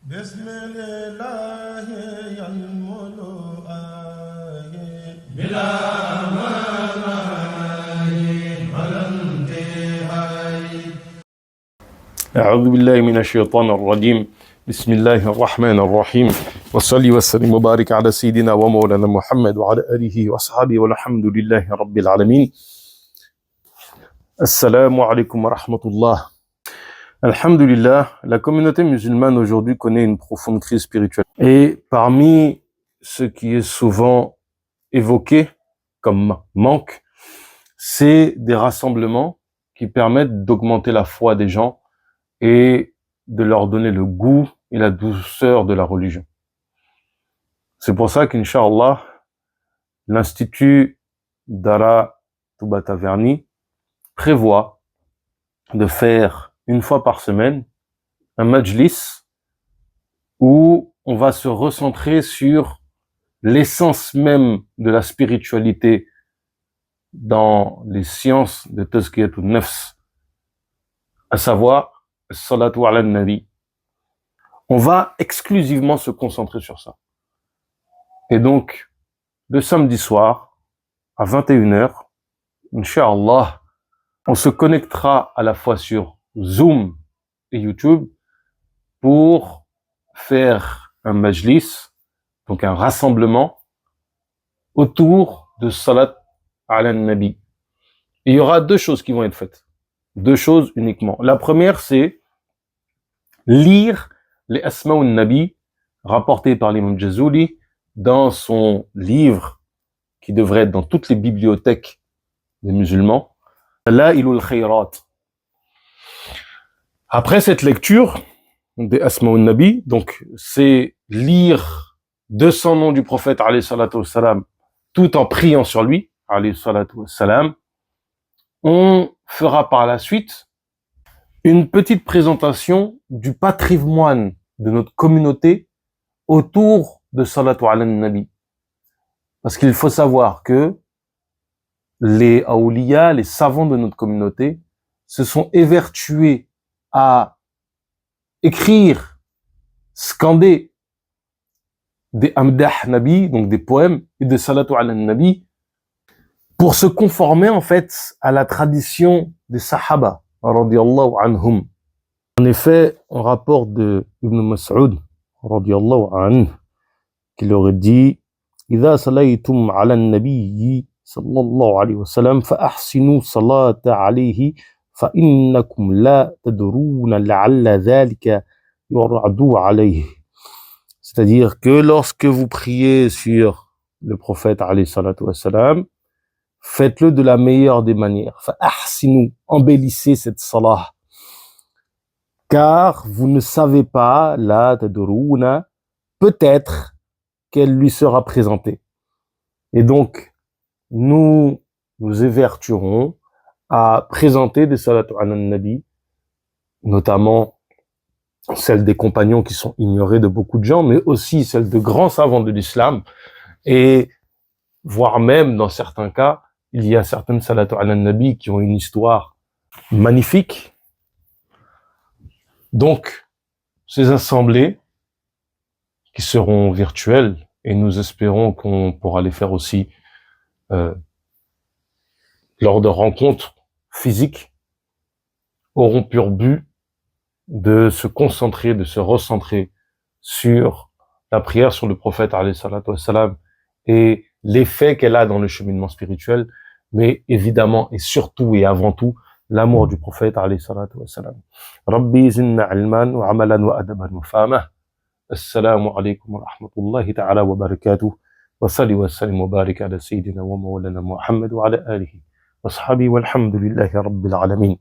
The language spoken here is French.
بسم الله ينمو آيه بلا مناي ولا انتهاي. أعوذ بالله من الشيطان الرجيم. بسم الله الرحمن الرحيم. وصلي وسلم وبارك على سيدنا ومولانا محمد وعلى آله وأصحابه والحمد لله رب العالمين. Assalamu alaikum wa rahmatullah. Alhamdulillah, la communauté musulmane aujourd'hui connaît une profonde crise spirituelle. Et parmi ce qui est souvent évoqué comme manque, c'est des rassemblements qui permettent d'augmenter la foi des gens et de leur donner le goût et la douceur de la religion. C'est pour ça qu'Inch'Allah, l'Institut Dara Touba Taverny prévoit de faire une fois par semaine un majlis où on va se recentrer sur l'essence même de la spiritualité dans les sciences de Tazkiyatun Nafs, à savoir Salatu ala Nabi. On va exclusivement se concentrer sur ça. Et donc, le samedi soir, à 21h, Inch'Allah, on se connectera à la fois sur Zoom et YouTube pour faire un majlis, donc un rassemblement autour de Salat ala Nabi. Il y aura deux choses qui vont être faites. Deux choses uniquement. La première, c'est lire les Asma'un Nabi rapportés par l'imam Jazuli dans son livre qui devrait être dans toutes les bibliothèques des musulmans, Dalailul Khayrat. Après cette lecture des Asma'un Nabi, donc c'est lire 200 noms du prophète alayhi salatu wassalam, tout en priant sur lui, alayhi salatu wassalam. On fera par la suite une petite présentation du patrimoine de notre communauté autour de Salatu ala Nabi. Parce qu'il faut savoir que les awliya, les savants de notre communauté, se sont évertués à écrire, scander des amdah nabi, donc des poèmes, et des salatu ala nabi, pour se conformer en fait à la tradition des sahaba, radiyallahu anhum. En effet, on rapporte de Ibn Mas'ud, radiyallahu anhu, qu'il aurait dit إذا صليتم على النبي صلى الله عليه وسلم فأحسنوا صلاة عليه فإنكم لا تدرون لعل ذلك يرد عليه. C'est-à-dire que lorsque vous priez sur le prophète alayhi salatu wassalam, faites-le de la meilleure des manières. فأحسنوا, embellissez cette salah. Car vous ne savez pas, la tadruna, peut-être qu'elle lui sera présentée. Et donc, nous évertuerons à présenter des salatu ala nabi, notamment celles des compagnons qui sont ignorées de beaucoup de gens, mais aussi celles de grands savants de l'islam, et voire même, dans certains cas, il y a certaines salatu ala nabi qui ont une histoire magnifique. Donc, ces assemblées, qui seront virtuelles, et nous espérons qu'on pourra les faire aussi lors de rencontres physiques, auront pour but de se concentrer, de se recentrer sur la prière sur le prophète alayhi salatu wassalam et l'effet qu'elle a dans le cheminement spirituel, mais évidemment et surtout et avant tout l'amour du prophète alayhi salatu wassalam. Rabbi zinna ilman wa amalan wa adaban wa fahmah. Assalamu alaikum wa rahmatullahi ta'ala wa barakatuh. Wa salli wa sallim wa barik ala sayyidina wa mawlana Muhammad wa ala alihi wa sahbihi walhamdulillahi rabbil alamin.